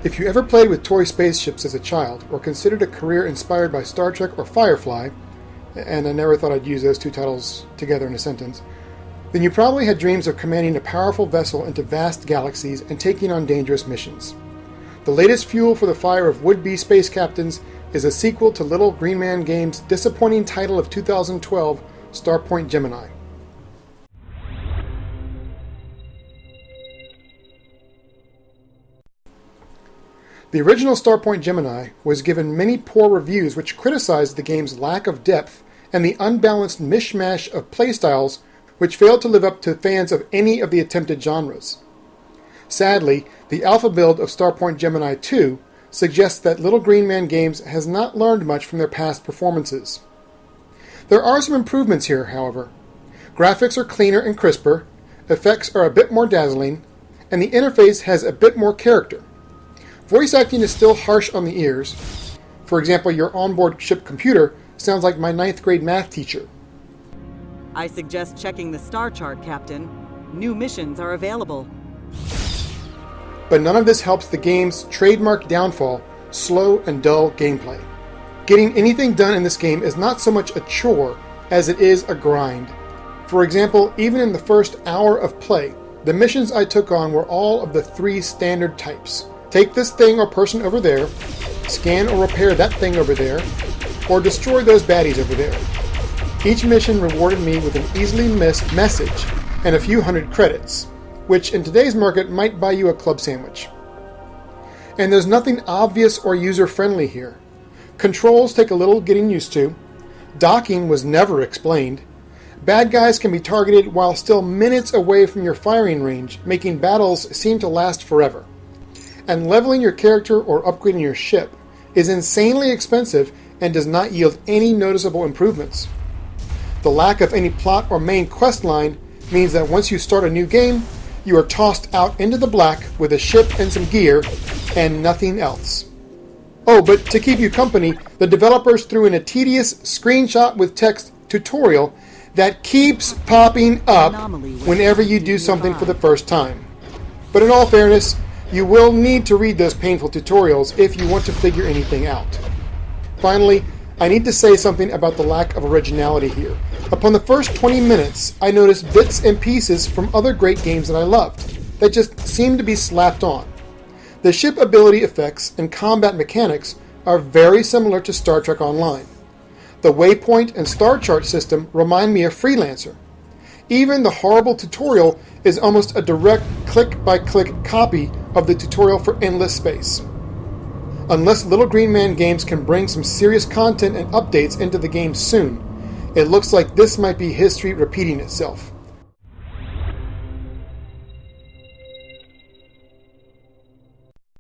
If you ever played with toy spaceships as a child, or considered a career inspired by Star Trek or Firefly, and I never thought I'd use those two titles together in a sentence, then you probably had dreams of commanding a powerful vessel into vast galaxies and taking on dangerous missions. The latest fuel for the fire of would-be space captains is a sequel to Little Green Man Games' disappointing title of 2012, Starpoint Gemini. The original Starpoint Gemini was given many poor reviews which criticized the game's lack of depth and the unbalanced mishmash of playstyles which failed to live up to fans of any of the attempted genres. Sadly, the alpha build of Starpoint Gemini 2 suggests that Little Green Man Games has not learned much from their past performances. There are some improvements here, however. Graphics are cleaner and crisper, effects are a bit more dazzling, and the interface has a bit more character. Voice acting is still harsh on the ears. For example, your onboard ship computer sounds like my 9th grade math teacher. I suggest checking the star chart, Captain. New missions are available. But none of this helps the game's trademark downfall, slow and dull gameplay. Getting anything done in this game is not so much a chore as it is a grind. For example, even in the first hour of play, the missions I took on were all of the 3 standard types. Take this thing or person over there, scan or repair that thing over there, or destroy those baddies over there. Each mission rewarded me with an easily missed message and a few hundred credits, which in today's market might buy you a club sandwich. And there's nothing obvious or user-friendly here. Controls take a little getting used to. Docking was never explained. Bad guys can be targeted while still minutes away from your firing range, making battles seem to last forever. And leveling your character or upgrading your ship is insanely expensive and does not yield any noticeable improvements. The lack of any plot or main quest line means that once you start a new game, you are tossed out into the black with a ship and some gear and nothing else. Oh, but to keep you company, the developers threw in a tedious screenshot with text tutorial that keeps popping up whenever you do something for the first time. But in all fairness, you will need to read those painful tutorials if you want to figure anything out. Finally, I need to say something about the lack of originality here. Upon the first 20 minutes, I noticed bits and pieces from other great games that I loved, that just seemed to be slapped on. The ship ability effects and combat mechanics are very similar to Star Trek Online. The waypoint and star chart system remind me of Freelancer. Even the horrible tutorial is almost a direct click-by-click copy of the tutorial for Endless Space. Unless Little Green Man Games can bring some serious content and updates into the game soon, it looks like this might be history repeating itself.